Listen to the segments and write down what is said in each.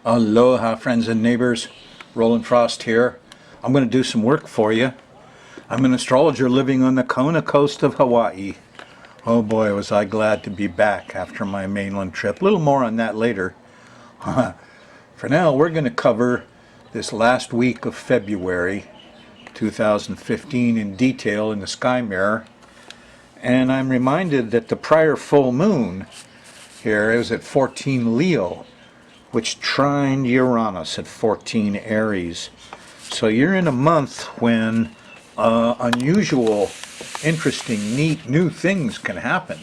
Aloha, friends and neighbors. Rollin Frost here. I'm going to do some work for you. I'm an astrologer living on the Kona coast of Hawaii. Oh boy, was I glad to be back after my mainland trip. A little more on that later. For now, we're going to cover this last week of February 2015 in detail in the sky mirror. And I'm reminded that the prior full moon here is at 14 Leo, which trined Uranus at 14 Aries. So you're in a month when unusual, interesting, neat, new things can happen.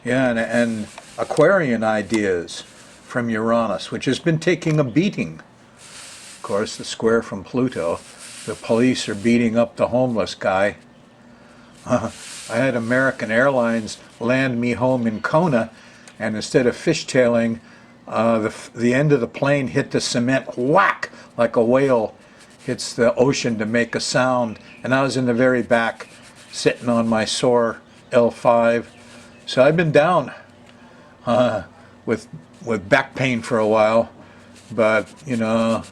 Yeah, and Aquarian ideas from Uranus, which has been taking a beating. Of course, the square from Pluto. The police are beating up the homeless guy. I had American Airlines land me home in Kona, and instead of fishtailing, the end of the plane hit the cement, whack, like a whale hits the ocean to make a sound. And I was in the very back, sitting on my sore L5. So I've been down with back pain for a while, but you know,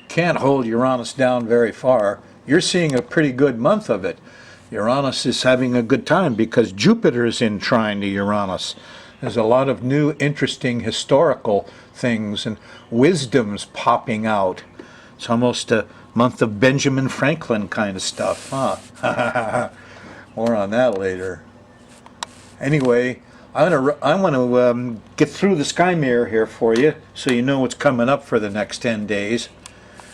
can't hold Uranus down very far. You're seeing a pretty good month of it. Uranus is having a good time because Jupiter is in trine to Uranus. There's a lot of new, interesting historical things and wisdoms popping out. It's almost a month of Benjamin Franklin kind of stuff, huh? More on that later. Anyway, I want to get through the sky mirror here for you so you know what's coming up for the next 10 days.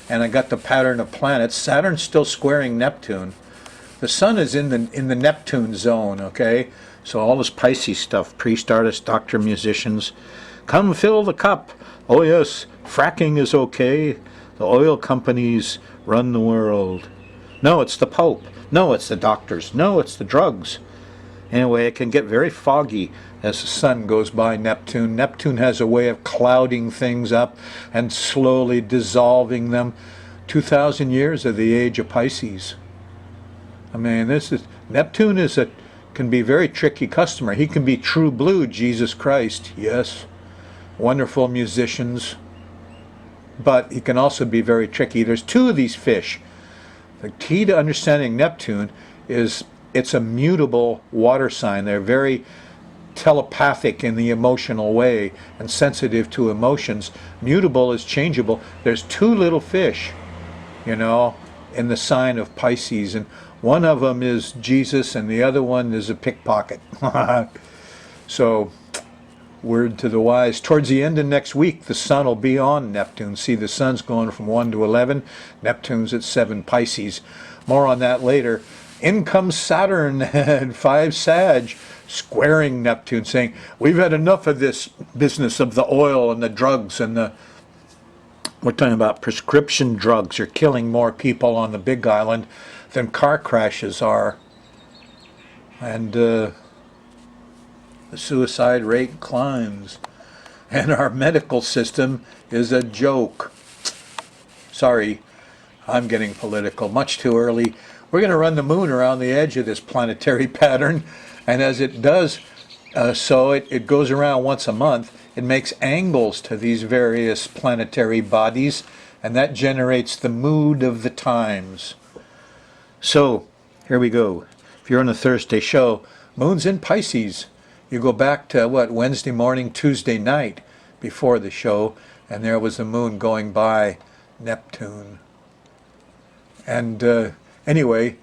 And I got the pattern of planets. Saturn's still squaring Neptune. The sun is in the Neptune zone, okay? So all this Pisces stuff, priest, artist, doctor, musicians, come fill the cup. Oh yes, fracking is okay. The oil companies run the world. No, it's the Pope. No, it's the doctors. No, it's the drugs. Anyway, it can get very foggy as the sun goes by Neptune. Neptune has a way of clouding things up and slowly dissolving them. 2,000 years of the age of Pisces. I mean, Neptune can be a very tricky customer. He can be true blue, Jesus Christ, yes. Wonderful musicians. But he can also be very tricky. There's two of these fish. The key to understanding Neptune is it's a mutable water sign. They're very telepathic in the emotional way and sensitive to emotions. Mutable is changeable. There's two little fish, you know, in the sign of Pisces, and one of them is Jesus and the other one is a pickpocket. So, word to the wise. Towards the end of next week, the sun will be on Neptune. See, the sun's going from 1 to 11. Neptune's at 7 Pisces. More on that later. In comes Saturn and 5 Sag, squaring Neptune, saying, we've had enough of this business of the oil and the drugs and we're talking about prescription drugs are killing more people on the Big Island than car crashes are. And the suicide rate climbs. And our medical system is a joke. Sorry, I'm getting political. Much too early. We're going to run the moon around the edge of this planetary pattern. And as it does, it goes around once a month. It makes angles to these various planetary bodies. And that generates the mood of the times. So, here we go. If you're on a Thursday show, moon's in Pisces. You go back to, Wednesday morning, Tuesday night before the show, and there was the moon going by Neptune. And anyway,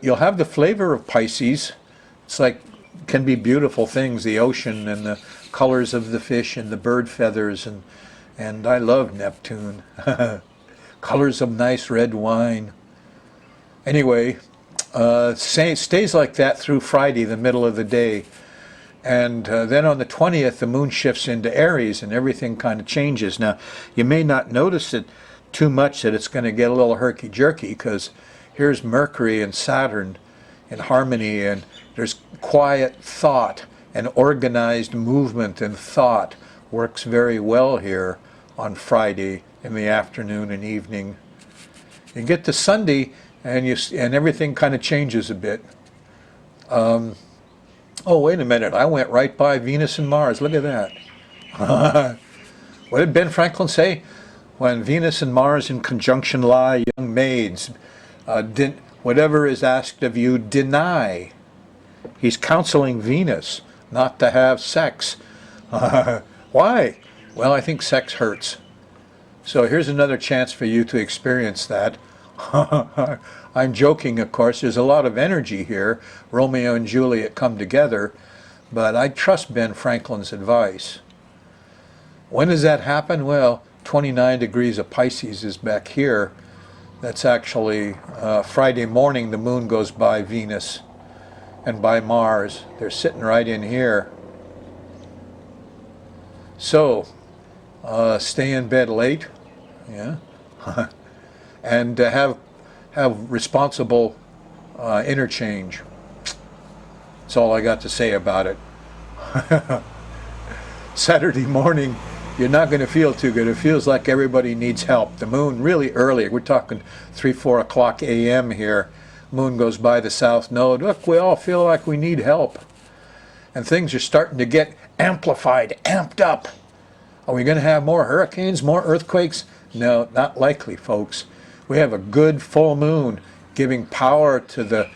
you'll have the flavor of Pisces. It's like, can be beautiful things, the ocean and the colors of the fish and the bird feathers, and I love Neptune. Colors of nice red wine. Anyway, stays like that through Friday, the middle of the day. And then on the 20th, the moon shifts into Aries and everything kind of changes. Now, you may not notice it too much that it's going to get a little herky-jerky because here's Mercury and Saturn in harmony, and there's quiet thought and organized movement and thought works very well here on Friday in the afternoon and evening. You get to Sunday, and everything kind of changes a bit. Oh, wait a minute. I went right by Venus and Mars. Look at that. What did Ben Franklin say? When Venus and Mars in conjunction lie, young maids, whatever is asked of you, deny. He's counseling Venus not to have sex. Why? Well, I think sex hurts. So here's another chance for you to experience that. I'm joking, of course. There's a lot of energy here. Romeo and Juliet come together. But I trust Ben Franklin's advice. When does that happen? Well, 29 degrees of Pisces is back here. That's actually Friday morning. The moon goes by Venus and by Mars. They're sitting right in here. So, stay in bed late, yeah, and have responsible interchange. That's all I got to say about it. Saturday morning, you're not going to feel too good. It feels like everybody needs help. The moon really early. We're talking 3-4 o'clock a.m. here. Moon goes by the south node. Look, we all feel like we need help. And things are starting to get amplified, amped up. Are we going to have more hurricanes, more earthquakes? No, not likely, folks. We have a good full moon giving power to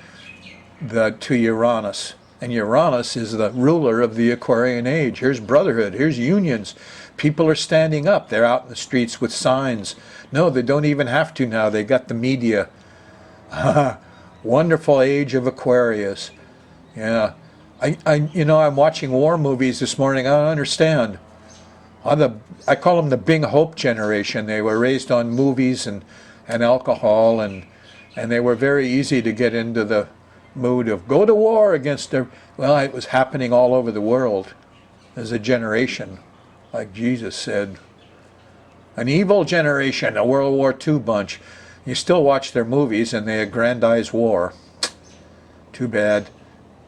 to Uranus. And Uranus is the ruler of the Aquarian age. Here's brotherhood. Here's unions. People are standing up. They're out in the streets with signs. No, they don't even have to now. They got the media. Wonderful age of Aquarius. Yeah. I'm watching war movies this morning. I don't understand. I call them the Bing Hope generation. They were raised on movies and alcohol, and they were very easy to get into the mood of go to war against their. Well, it was happening all over the world as a generation, like Jesus said. An evil generation, a World War II bunch. You still watch their movies and they aggrandize war. Too bad.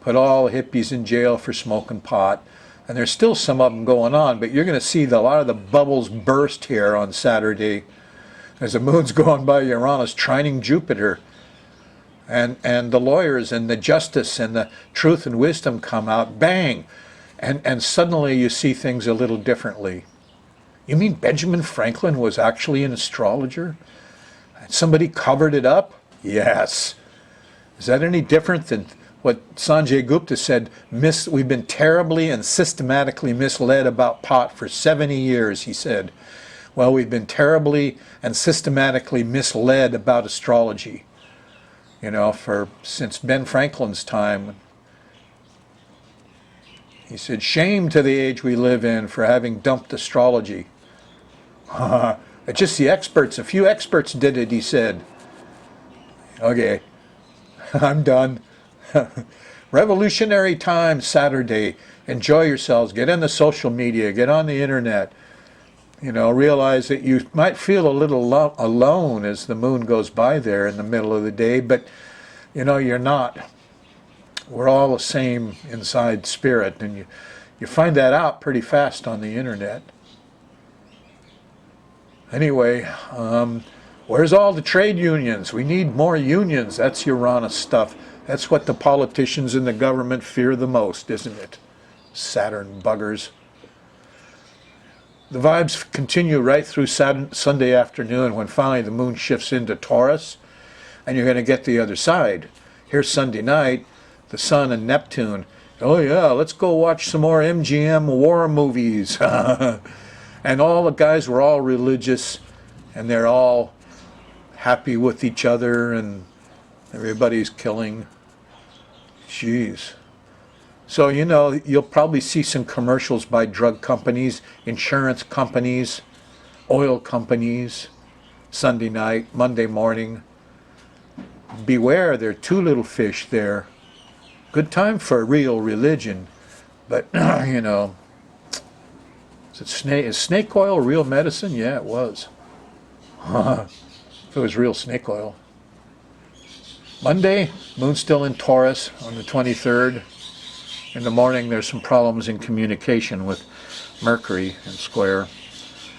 Put all hippies in jail for smoking pot. And there's still some of them going on, but you're going to see a lot of the bubbles burst here on Saturday as the moon's going by Uranus, trining Jupiter. And the lawyers and the justice and the truth and wisdom come out, bang! And suddenly you see things a little differently. You mean Benjamin Franklin was actually an astrologer? Somebody covered it up? Yes. Is that any different than what Sanjay Gupta said? We've been terribly and systematically misled about pot for 70 years, he said. Well, we've been terribly and systematically misled about astrology, since Ben Franklin's time. He said, shame to the age we live in for having dumped astrology. Just the experts, a few experts did it, he said. Okay, I'm done. Revolutionary time Saturday. Enjoy yourselves. Get on the social media. Get on the internet. Realize that you might feel a little alone as the moon goes by there in the middle of the day, but you're not. We're all the same inside spirit, and you find that out pretty fast on the internet. Anyway, where's all the trade unions? We need more unions. That's Uranus stuff. That's what the politicians in the government fear the most, isn't it? Saturn buggers. The vibes continue right through Sunday afternoon when finally the moon shifts into Taurus, and you're going to get the other side. Here's Sunday night, the Sun and Neptune. Oh yeah, let's go watch some more MGM war movies. And all the guys were all religious, and they're all happy with each other, and everybody's killing. Jeez. So, you'll probably see some commercials by drug companies, insurance companies, oil companies, Sunday night, Monday morning. Beware, there are two little fish there. Good time for real religion, but, is snake oil real medicine? Yeah, it was. If it was real snake oil. Monday, moon's still in Taurus on the 23rd. In the morning, there's some problems in communication with Mercury in square.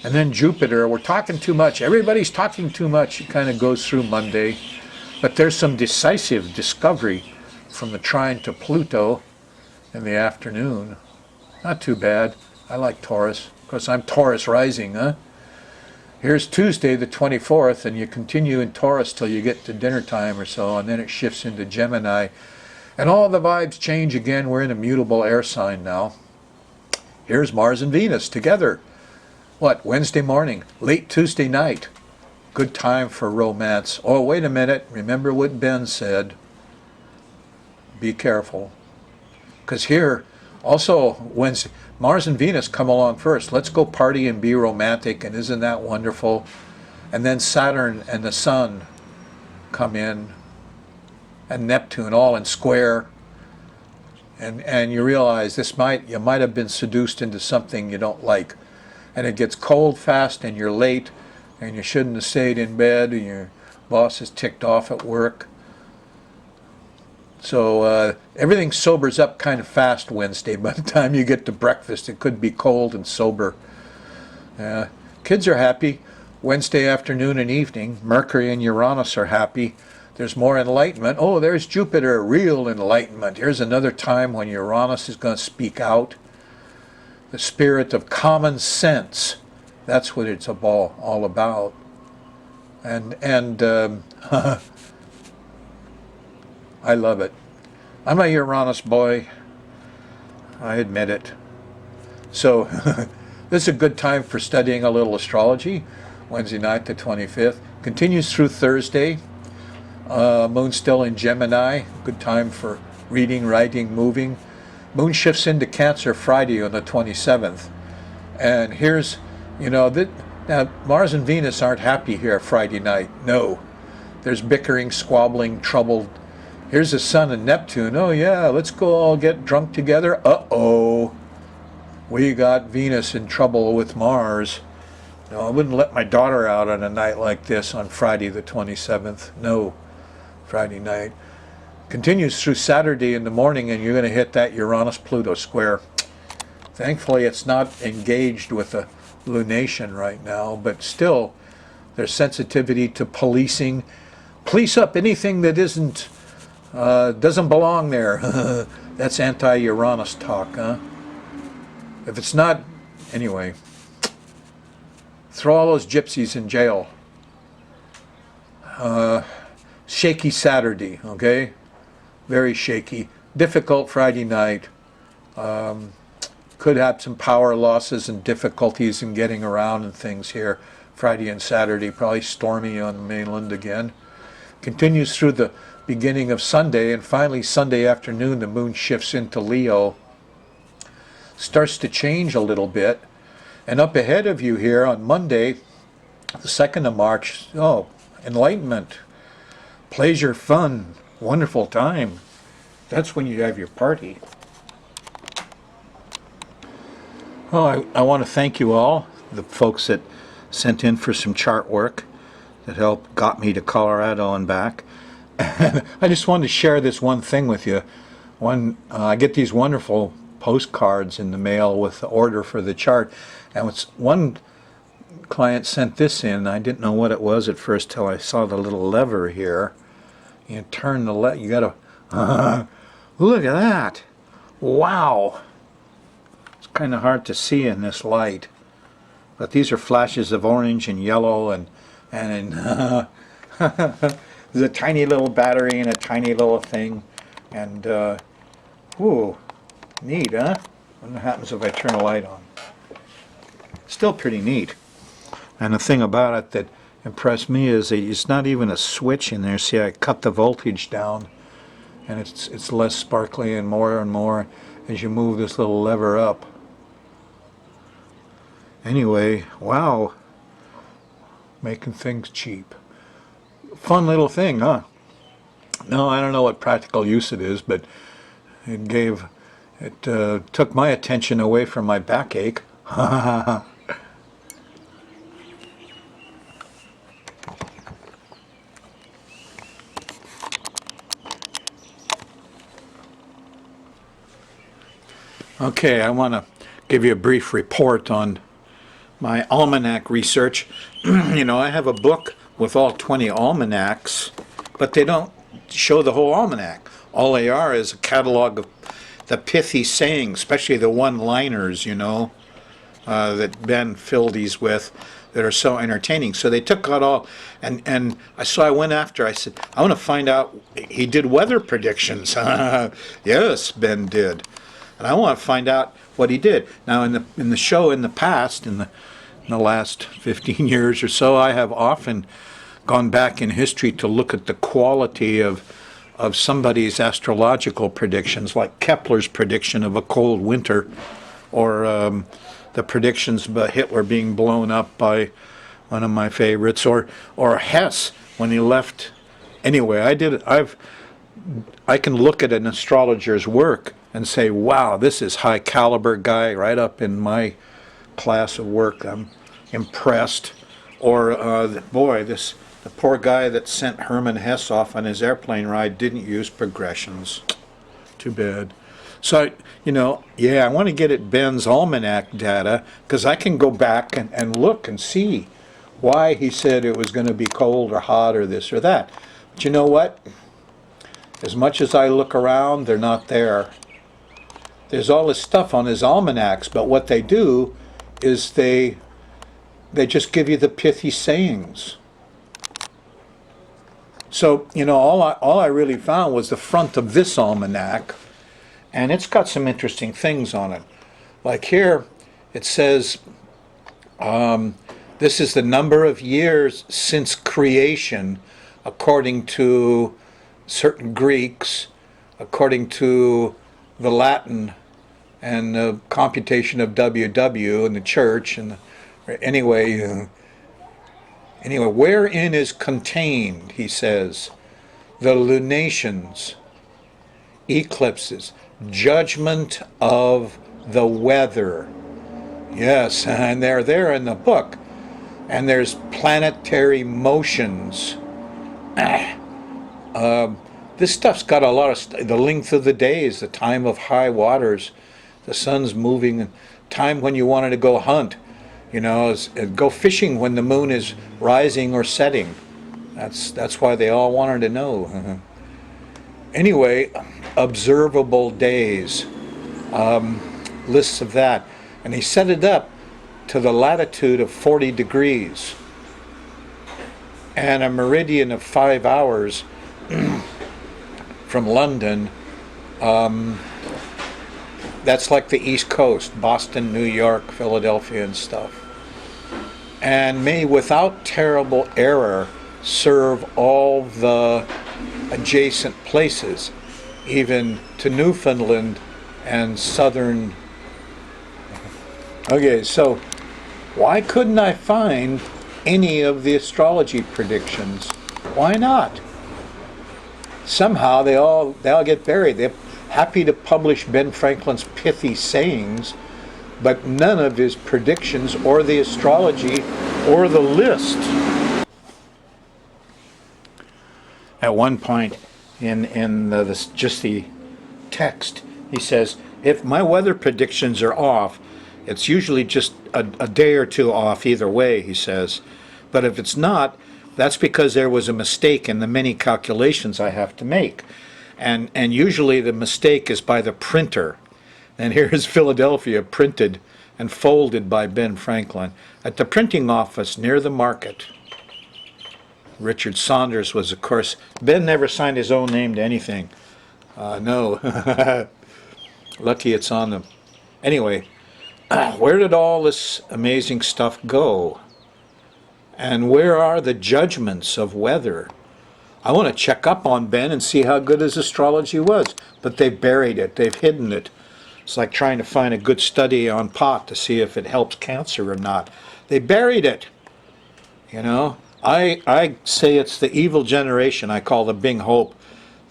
And then Jupiter, we're talking too much. Everybody's talking too much. It kind of goes through Monday. But there's some decisive discovery from the trine to Pluto in the afternoon. Not too bad. I like Taurus. because I'm Taurus rising, huh? Here's Tuesday the 24th, and you continue in Taurus till you get to dinner time or so, and then it shifts into Gemini. And all the vibes change again. We're in a mutable air sign now. Here's Mars and Venus together. What, Wednesday morning, late Tuesday night. Good time for romance. Oh, wait a minute. Remember what Ben said. Be careful. Because here, also, Wednesday, Mars and Venus come along first. Let's go party and be romantic, and isn't that wonderful? And then Saturn and the Sun come in, and Neptune all in square. And you realize you might have been seduced into something you don't like. And it gets cold fast, and you're late, and you shouldn't have stayed in bed, and your boss is ticked off at work. So everything sobers up kind of fast Wednesday. By the time you get to breakfast, it could be cold and sober. Kids are happy. Wednesday afternoon and evening, Mercury and Uranus are happy. There's more enlightenment. Oh, there's Jupiter, real enlightenment. Here's another time when Uranus is going to speak out. The spirit of common sense. That's what it's all about. And I love it. I'm a Uranus boy. I admit it. So this is a good time for studying a little astrology. Wednesday night, the 25th. Continues through Thursday. Moon still in Gemini. Good time for reading, writing, moving. Moon shifts into Cancer Friday on the 27th. And here's, now Mars and Venus aren't happy here Friday night. No. There's bickering, squabbling, trouble. Here's the Sun and Neptune. Oh yeah, let's go all get drunk together. Uh-oh. We got Venus in trouble with Mars. No, I wouldn't let my daughter out on a night like this on Friday the 27th. No, Friday night. Continues through Saturday in the morning, and you're going to hit that Uranus-Pluto square. Thankfully, it's not engaged with a lunation right now, but still, there's sensitivity to policing. Police up anything that doesn't belong there. That's anti-Uranus talk, huh? If it's not, anyway, throw all those gypsies in jail. Shaky Saturday, okay? Very shaky. Difficult Friday night. Could have some power losses and difficulties in getting around and things here. Friday and Saturday, probably stormy on the mainland again. Continues through the beginning of Sunday, and finally Sunday afternoon the moon shifts into Leo. Starts to change a little bit. And up ahead of you here on Monday, the 2nd of March, enlightenment, pleasure, fun, wonderful time. That's when you have your party. Well, I want to thank you all, the folks that sent in for some chart work that got me to Colorado and back. I just wanted to share this one thing with you. I get these wonderful postcards in the mail with the order for the chart, and one client sent this in. I didn't know what it was at first till I saw the little lever here. You turn the you gotta look at that. Wow. It's kind of hard to see in this light, but these are flashes of orange and yellow, and there's a tiny little battery and a tiny little thing, and ooh, neat, huh? What happens if I turn a light on? Still pretty neat. And the thing about it that impressed me is that it's not even a switch in there. See, I cut the voltage down, and it's less sparkly and more as you move this little lever up. Anyway, wow, making things cheap. Fun little thing, huh? No, I don't know what practical use it is, but it took my attention away from my backache. Okay, I want to give you a brief report on my almanac research. I have a book with all 20 almanacs, but they don't show the whole almanac. All they are is a catalog of the pithy sayings, especially the one-liners, that Ben filled these with that are so entertaining. So they took out all, and I went after. I said, I want to find out. He did weather predictions. Yes, Ben did, and I want to find out what he did. Now in the show in the past, in the last 15 years or so, I have often gone back in history to look at the quality of somebody's astrological predictions, like Kepler's prediction of a cold winter, or the predictions about Hitler being blown up by one of my favorites, or Hess when he left. Anyway, I can look at an astrologer's work and say, wow, this is high caliber guy, right up in my class of work. I'm impressed. Or boy, the poor guy that sent Hermann Hesse off on his airplane ride didn't use progressions. Too bad. So, I want to get at Ben's almanac data, because I can go back and look and see why he said it was going to be cold or hot or this or that. But you know what? As much as I look around, they're not there. There's all this stuff on his almanacs, but what they do is they just give you the pithy sayings. So, all I really found was the front of this almanac, and it's got some interesting things on it. Like here, it says, this is the number of years since creation, according to certain Greeks, according to the Latin, and the computation of WW and the church, and anyway, wherein is contained, he says, the lunations, eclipses, judgment of the weather. Yes, and they're there in the book. And there's planetary motions. This stuff's got a lot of the length of the days, the time of high waters, the sun's moving, and time when you wanted to go hunt. Go fishing when the moon is rising or setting. That's why they all wanted to know. Anyway, observable days, lists of that. And he set it up to the latitude of 40 degrees and a meridian of 5 hours from London. That's like the East Coast, Boston, New York, Philadelphia and stuff. And may, without terrible error, serve all the adjacent places, even to Newfoundland and southern. Okay, so why couldn't I find any of the astrology predictions? Why not? Somehow they all get buried. They're happy to publish Ben Franklin's pithy sayings, but none of his predictions or the astrology or the list. At one point in just the text, he says, if my weather predictions are off, it's usually just a day or two off either way, he says. But if it's not, that's because there was a mistake in the many calculations I have to make. And usually the mistake is by the printer. And here is Philadelphia printed and folded by Ben Franklin at the printing office near the market. Richard Saunders was, of course, Ben never signed his own name to anything. No. Lucky it's on them. Anyway, where did all this amazing stuff go? And where are the judgments of weather? I want to check up on Ben and see how good his astrology was, but they've buried it, they've hidden it. It's like trying to find a good study on pot to see if it helps cancer or not. They buried it. I say it's the evil generation I call the Bing Hope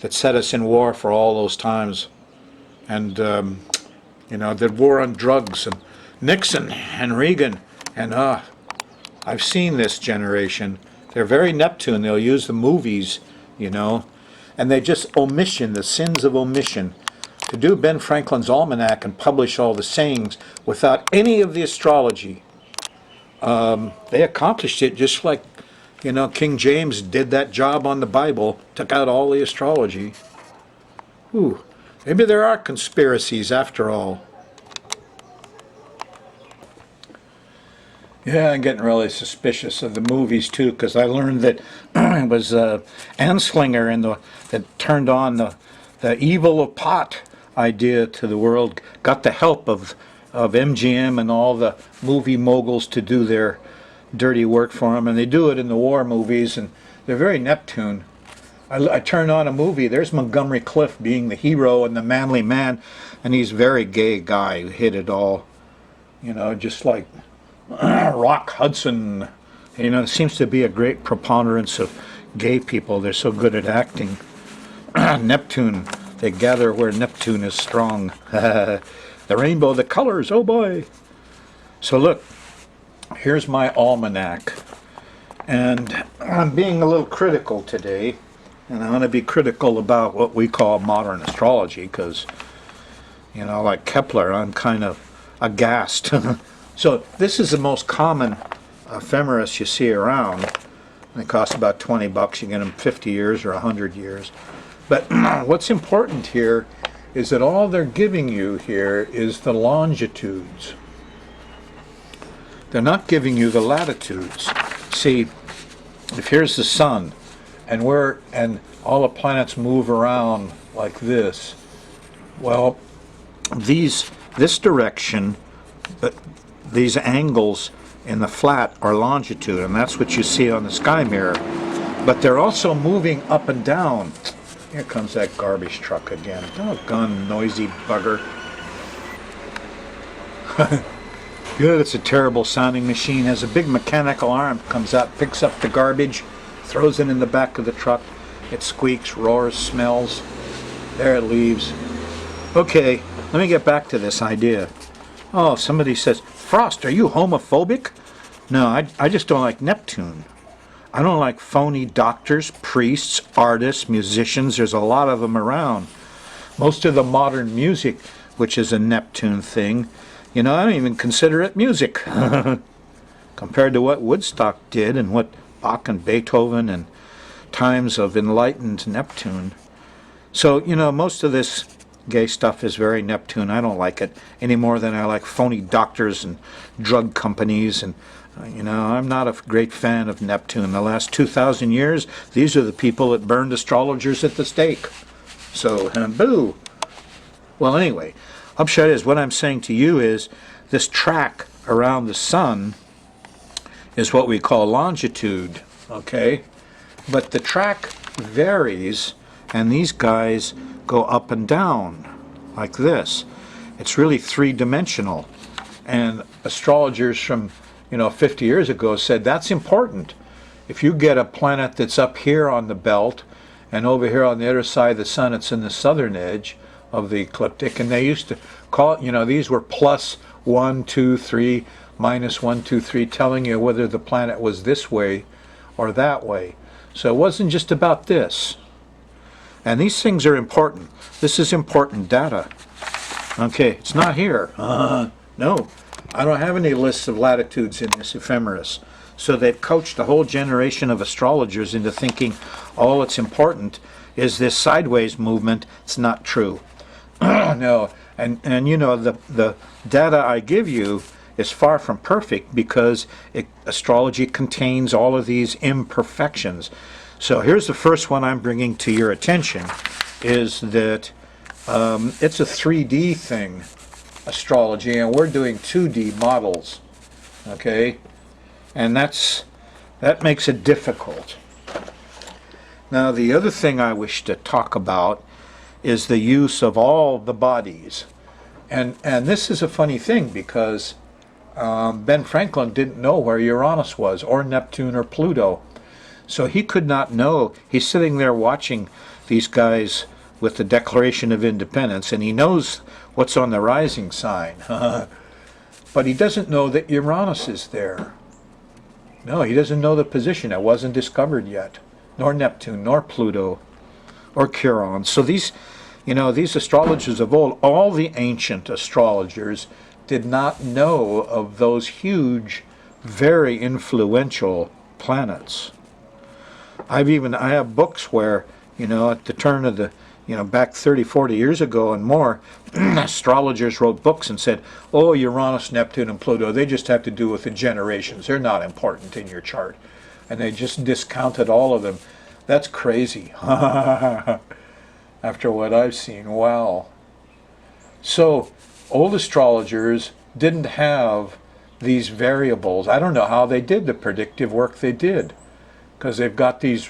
that set us in war for all those times. And, the war on drugs, and Nixon and Reagan, and I've seen this generation. They're very Neptune. They'll use the movies, and they just omission, the sins of omission. To do Ben Franklin's almanac and publish all the sayings without any of the astrology, they accomplished it just like, King James did that job on the Bible, took out all the astrology. Ooh, maybe there are conspiracies after all. Yeah, I'm getting really suspicious of the movies too, because I learned that it was Anslinger that turned on the evil of pot idea to the world. Got the help of MGM and all the movie moguls to do their dirty work for him, and they do it in the war movies, and they're very Neptune. I turn on a movie. There's Montgomery Clift being the hero and the manly man, and he's a very gay guy who hit it all. Just like Rock Hudson. There seems to be a great preponderance of gay people. They're so good at acting. Neptune. They gather where Neptune is strong. The rainbow, the colors, oh boy. So look, here's my almanac. And I'm being a little critical today. And I want to be critical about what we call modern astrology because, like Kepler, I'm kind of aghast. So this is the most common ephemeris you see around. They cost about $20. You get them 50 years or 100 years. But what's important here is that all they're giving you here is the longitudes. They're not giving you the latitudes. See, if here's the sun, and all the planets move around like this, well, this direction, these angles in the flat are longitude, and that's what you see on the sky mirror. But they're also moving up and down. Here comes that garbage truck again. Doggone noisy bugger. Good, it's a terrible sounding machine. Has a big mechanical arm, comes out, picks up the garbage, throws it in the back of the truck. It squeaks, roars, smells. There it leaves. Okay, let me get back to this idea. Oh, somebody says, Frost, are you homophobic? No, I just don't like Neptune. I don't like phony doctors, priests, artists, musicians. There's a lot of them around. Most of the modern music, which is a Neptune thing, I don't even consider it music. Compared to what Woodstock did and what Bach and Beethoven and times of enlightened Neptune. So, most of this gay stuff is very Neptune. I don't like it any more than I like phony doctors and drug companies. And, I'm not a great fan of Neptune. The last 2,000 years, these are the people that burned astrologers at the stake. So, boo. Well, anyway, upshot is what I'm saying to you is this track around the sun is what we call longitude, okay? But the track varies, and these guys go up and down like this. It's really three-dimensional. And astrologers from 50 years ago said that's important. If you get a planet that's up here on the belt and over here on the other side of the sun, it's in the southern edge of the ecliptic, and they used to call it, these were plus 1, 2, 3, minus 1, 2, 3, telling you whether the planet was this way or that way. So it wasn't just about this. And these things are important. This is important data. Okay, it's not here. No, I don't have any lists of latitudes in this ephemeris. So they've coached a whole generation of astrologers into thinking all that's important is this sideways movement. It's not true. No, and the data I give you is far from perfect because astrology contains all of these imperfections. So here's the first one I'm bringing to your attention, is that it's a 3D thing, astrology, and we're doing 2D models, okay? And that makes it difficult. Now, the other thing I wish to talk about is the use of all the bodies. And this is a funny thing because Ben Franklin didn't know where Uranus was, or Neptune, or Pluto. So he could not know. He's sitting there watching these guys with the Declaration of Independence, and he knows what's on the rising sign. But he doesn't know that Uranus is there. No, he doesn't know the position. It wasn't discovered yet. Nor Neptune, nor Pluto, or Chiron. So these astrologers of old, all the ancient astrologers, did not know of those huge, very influential planets. I have books where, at the turn of the back 30, 40 years ago and more, astrologers wrote books and said, oh, Uranus, Neptune, and Pluto, they just have to do with the generations. They're not important in your chart. And they just discounted all of them. That's crazy. After what I've seen, wow. So, old astrologers didn't have these variables. I don't know how they did the predictive work they did, because they've got these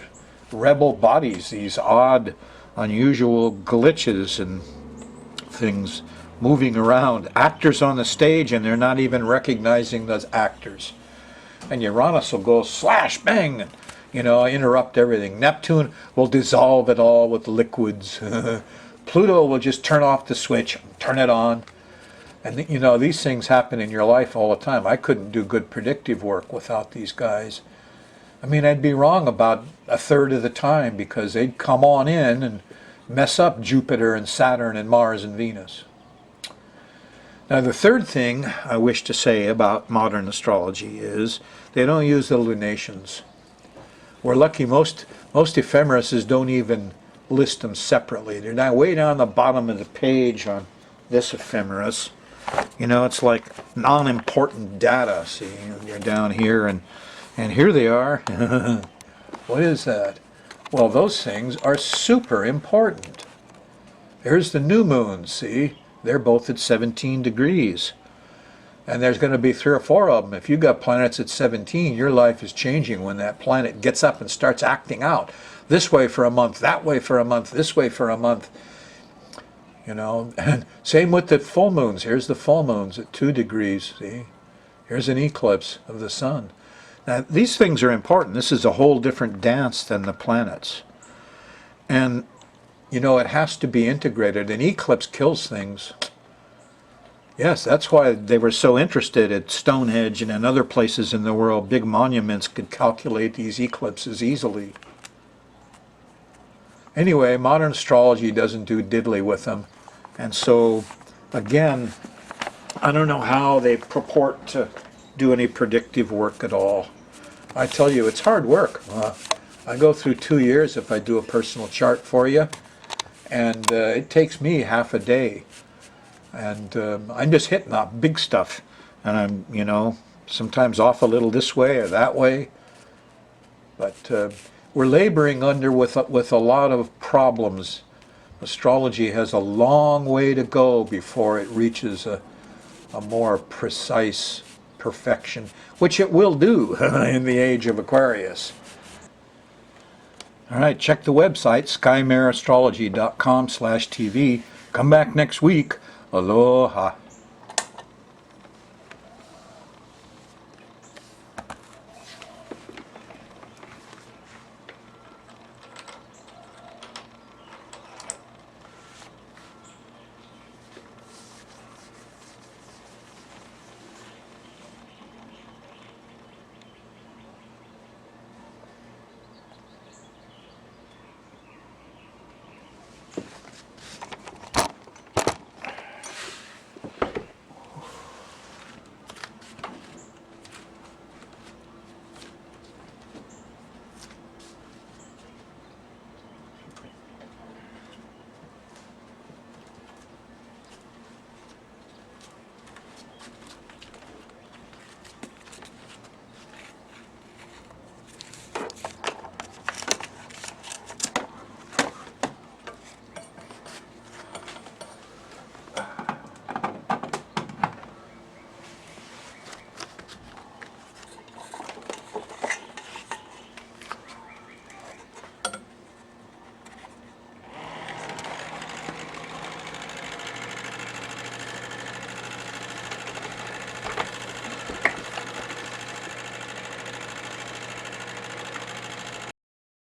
rebel bodies, these odd, unusual glitches and things moving around. Actors on the stage, and they're not even recognizing those actors. And Uranus will go slash, bang, interrupt everything. Neptune will dissolve it all with liquids. Pluto will just turn off the switch, turn it on. And these things happen in your life all the time. I couldn't do good predictive work without these guys. I mean, I'd be wrong about a third of the time, because they'd come on in and mess up Jupiter and Saturn and Mars and Venus. Now, the third thing I wish to say about modern astrology is they don't use the lunations. We're lucky most ephemeruses don't even list them separately. They're now way down the bottom of the page on this ephemeris. It's like non-important data. See, you're down here, and here they are. What is that? Well, those things are super important. There's the new moons, see? They're both at 17 degrees. And there's going to be 3 or 4 of them. If you've got planets at 17, your life is changing when that planet gets up and starts acting out. This way for a month, that way for a month, this way for a month. And same with the full moons. Here's the full moons at 2 degrees, see? Here's an eclipse of the sun. Now, these things are important. This is a whole different dance than the planets. And, it has to be integrated. An eclipse kills things. Yes, that's why they were so interested at Stonehenge and in other places in the world. Big monuments could calculate these eclipses easily. Anyway, modern astrology doesn't do diddly with them. And so, again, I don't know how they purport to do any predictive work at all. I tell you, it's hard work. I go through 2 years if I do a personal chart for you, and it takes me half a day. And I'm just hitting that big stuff, and I'm, sometimes off a little this way or that way. But we're laboring with a lot of problems. Astrology has a long way to go before it reaches a more precise perfection, which it will do in the age of Aquarius. All right, check the website, skymarastrology.com/TV. Come back next week. Aloha.